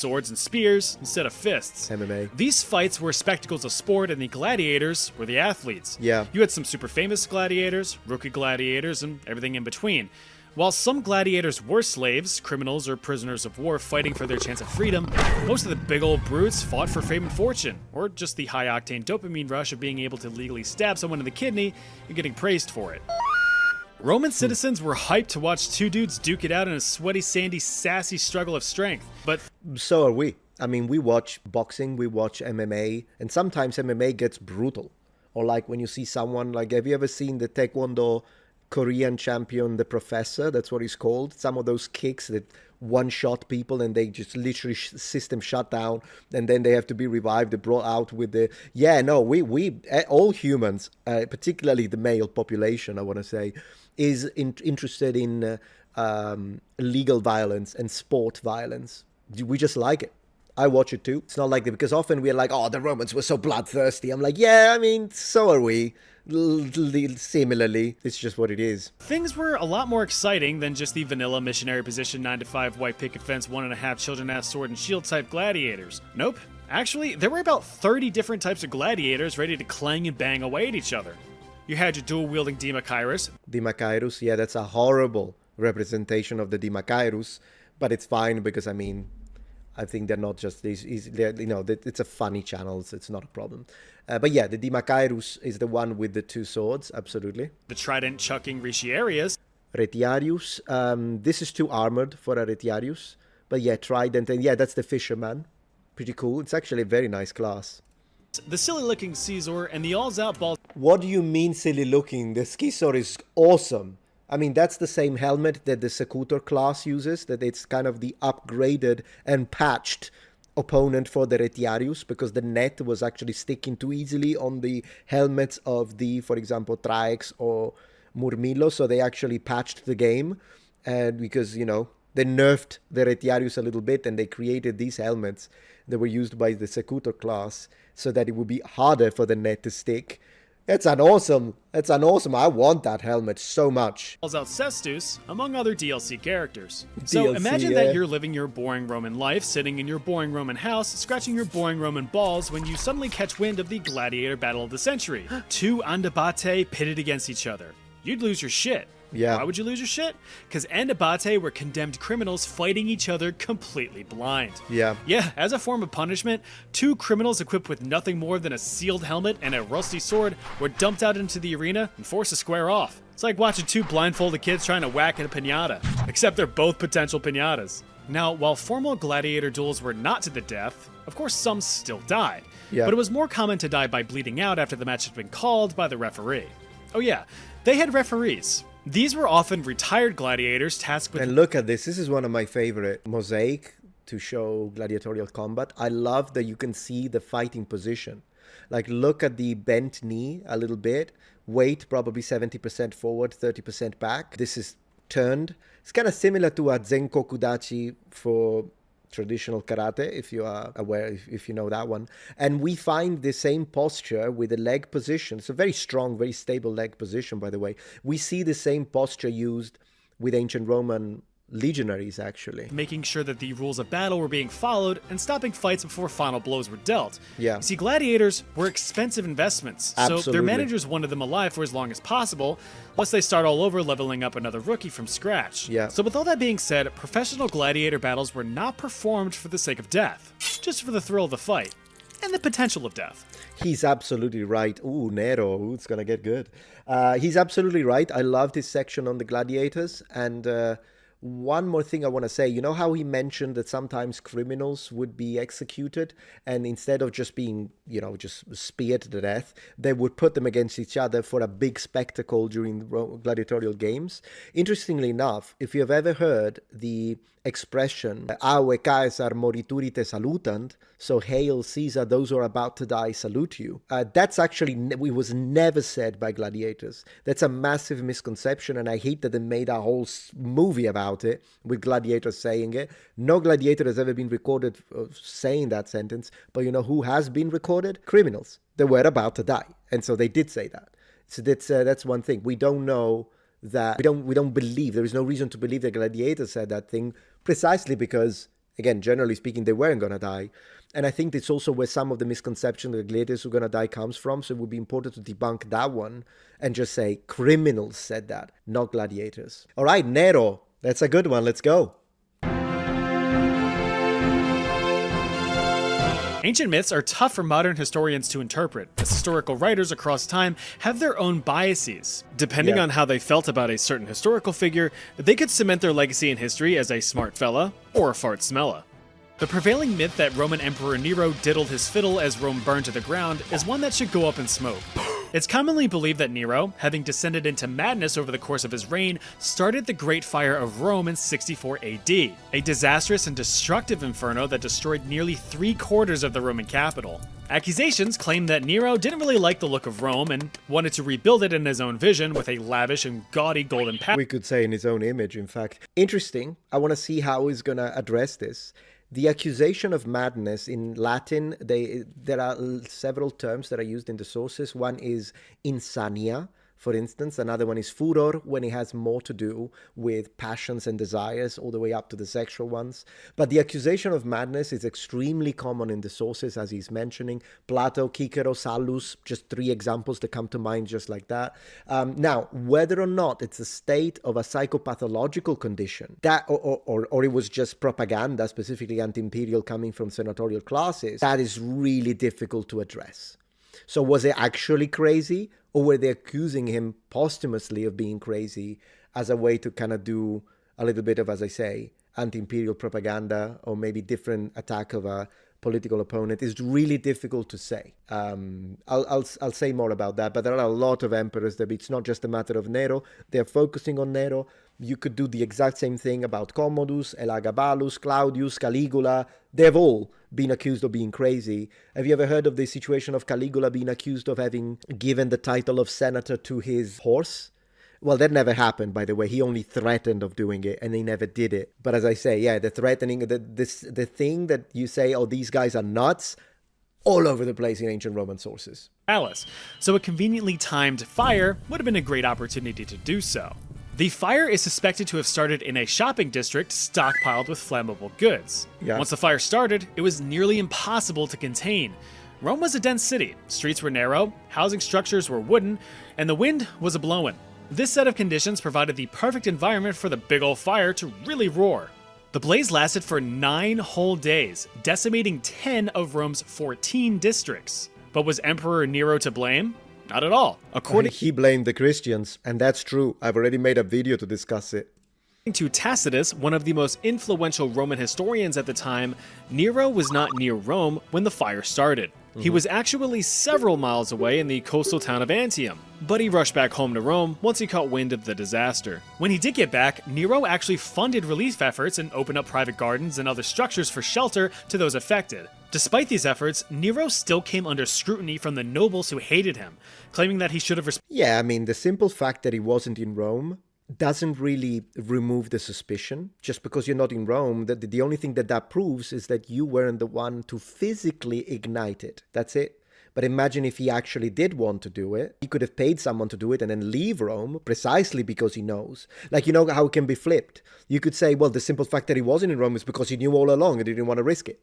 swords and spears instead of fists. MMA. These fights were spectacles of sport, and the gladiators were the athletes. Yeah. You had some super famous gladiators, rookie gladiators, and everything in between. While some gladiators were slaves, criminals, or prisoners of war fighting for their chance of freedom, most of the big old brutes fought for fame and fortune, or just the high-octane dopamine rush of being able to legally stab someone in the kidney and getting praised for it. Roman citizens were hyped to watch two dudes duke it out in a sweaty, sandy, sassy struggle of strength. But so are we. I mean, we watch boxing, we watch MMA, and sometimes MMA gets brutal. Or like when you see someone, like, have you ever seen the Taekwondo Korean champion, the Professor? That's what he's called. Some of those kicks that one-shot people and they just literally system shut down, and then they have to be revived and brought out with the... Yeah, no, we all humans, particularly the male population, I want to say, is interested in legal violence and sport violence. We just like it. I watch it too. It's not like that, because often we're like, oh, the Romans were so bloodthirsty. I'm like, yeah, I mean, so are we. Similarly, it's just what it is. Things were a lot more exciting than just the vanilla missionary position 9-to-5 white picket fence 1.5 children-ass sword and shield type gladiators. Nope. Actually, there were about 30 different types of gladiators ready to clang and bang away at each other. You had your dual-wielding Dimachirus. Dimachirus, yeah, that's a horrible representation of the Dimachirus, but it's fine because, I mean, I think they're not just these, you know, it's a funny channel, so it's not a problem. But yeah, the Dimachirus is the one with the two swords, absolutely. The trident-chucking Retiarius. Retiarius, this is too armored for a Retiarius, but yeah, trident, and yeah, that's the fisherman. Pretty cool. It's actually a very nice class. The silly-looking Caesar and the alls-out ball. What do you mean silly-looking? The Caesar is awesome. I mean, that's the same helmet that the Secutor class uses, that it's kind of the upgraded and patched opponent for the Retiarius, because the net was actually sticking too easily on the helmets of the, for example, Traex or Murmillo, so they actually patched the game, and because, you know, they nerfed the Retiarius a little bit, and they created these helmets that were used by the Secutor class so that it would be harder for the net to stick. It's an awesome, I want that helmet so much. Calls out Cestus, among other DLC characters. So DLC, imagine that you're living your boring Roman life, sitting in your boring Roman house, scratching your boring Roman balls, when you suddenly catch wind of the gladiator battle of the century. Two andabate pitted against each other. You'd lose your shit. Yeah. Why would you lose your shit? Because andabate were condemned criminals fighting each other completely blind. Yeah. Yeah, as a form of punishment, two criminals equipped with nothing more than a sealed helmet and a rusty sword were dumped out into the arena and forced to square off. It's like watching two blindfolded kids trying to whack at a piñata, except they're both potential piñatas. Now, while formal gladiator duels were not to the death, of course some still died. Yeah. But it was more common to die by bleeding out after the match had been called by the referee. Oh yeah, they had referees. These were often retired gladiators tasked with... And look at this. This is one of my favorite mosaic to show gladiatorial combat. I love that you can see the fighting position. Like, look at the bent knee a little bit. Weight probably 70% forward, 30% back. This is turned. It's kind of similar to a Zenkoku Dachi for traditional karate, if you are aware, if you know that one. And we find the same posture with the leg position. It's a very strong, very stable leg position, by the way. We see the same posture used with ancient Roman legionaries, actually. Making sure that the rules of battle were being followed and stopping fights before final blows were dealt. Yeah. You see, gladiators were expensive investments, Absolutely. so their managers wanted them alive for as long as possible, lest they start all over leveling up another rookie from scratch. Yeah. So with all that being said, professional gladiator battles were not performed for the sake of death, just for the thrill of the fight, and the potential of death. He's absolutely right. Ooh, Nero. Ooh, it's gonna get good. He's absolutely right. I loved his section on the gladiators, and... one more thing I want to say, you know how he mentioned that sometimes criminals would be executed, and instead of just being, you know, just speared to death, they would put them against each other for a big spectacle during the gladiatorial games. Interestingly enough, if you have ever heard the expression, Aue Caesar morituri te salutant, so hail Caesar, those who are about to die salute you. That's actually, it was never said by gladiators. That's a massive misconception, and I hate that they made a whole movie about it, with gladiators saying it. No gladiator has ever been recorded saying that sentence, but you know who has been recorded? Criminals. They were about to die, and so they did say that. So that's one thing. We don't know that, we don't believe, there is no reason to believe that gladiators said that thing, precisely because again, generally speaking, they weren't going to die. And I think it's also where some of the misconception that the gladiators who are going to die comes from. So it would be important to debunk that one and just say criminals said that, not gladiators. All right, Nero. That's a good one. Let's go. Ancient myths are tough for modern historians to interpret, as historical writers across time have their own biases. Depending on how they felt about a certain historical figure, they could cement their legacy in history as a smart fella or a fart smella. The prevailing myth that Roman Emperor Nero diddled his fiddle as Rome burned to the ground is one that should go up in smoke. It's commonly believed that Nero, having descended into madness over the course of his reign, started the Great Fire of Rome in 64 AD, a disastrous and destructive inferno that destroyed nearly 3/4 of the Roman capital. Accusations claim that Nero didn't really like the look of Rome and wanted to rebuild it in his own vision with a lavish and gaudy golden palace. We could say in his own image, in fact. Interesting. I want to see how he's going to address this. The accusation of madness in Latin, there are several terms that are used in the sources. One is insania, for instance. Another one is furor, when it has more to do with passions and desires, all the way up to the sexual ones. But the accusation of madness is extremely common in the sources, as he's mentioning. Plato, Cicero, Sallus, just 3 examples that come to mind just like that. Now, whether or not it's a state of a psychopathological condition, that or it was just propaganda, specifically anti-imperial, coming from senatorial classes, that is really difficult to address. So was it actually crazy, or were they accusing him posthumously of being crazy as a way to kind of do a little bit of, as I say, anti-imperial propaganda, or maybe different attack of a political opponent? Is really difficult to say. I'll say more about that, but there are a lot of emperors that it's not just a matter of Nero. They're focusing on Nero. You could do the exact same thing about Commodus, Elagabalus, Claudius, Caligula. They've all been accused of being crazy. Have you ever heard of the situation of Caligula being accused of having given the title of senator to his horse? Well, that never happened, by the way. He only threatened of doing it, and he never did it. But as I say, yeah, the threatening, the thing that you say, oh, these guys are nuts, all over the place in ancient Roman sources. Palace, so a conveniently timed fire would have been a great opportunity to do so. The fire is suspected to have started in a shopping district stockpiled with flammable goods. Yeah. Once the fire started, it was nearly impossible to contain. Rome was a dense city, streets were narrow, housing structures were wooden, and the wind was a-blowin'. This set of conditions provided the perfect environment for the big ol' fire to really roar. The blaze lasted for 9 whole days, decimating 10 of Rome's 14 districts. But was Emperor Nero to blame? Not at all. He blamed the Christians, and that's true. I've already made a video to discuss it. According to Tacitus, one of the most influential Roman historians at the time, Nero was not near Rome when the fire started. He was actually several miles away in the coastal town of Antium, but he rushed back home to Rome once he caught wind of the disaster. When he did get back, Nero actually funded relief efforts and opened up private gardens and other structures for shelter to those affected. Despite these efforts, Nero still came under scrutiny from the nobles who hated him, claiming that he should have Yeah, I mean, the simple fact that he wasn't in Rome doesn't really remove the suspicion. Just because you're not in Rome, the only thing that proves is that you weren't the one to physically ignite it. That's it. But imagine if he actually did want to do it. He could have paid someone to do it and then leave Rome precisely because he knows. Like, you know how it can be flipped. You could say, well, the simple fact that he wasn't in Rome is because he knew all along and he didn't want to risk it.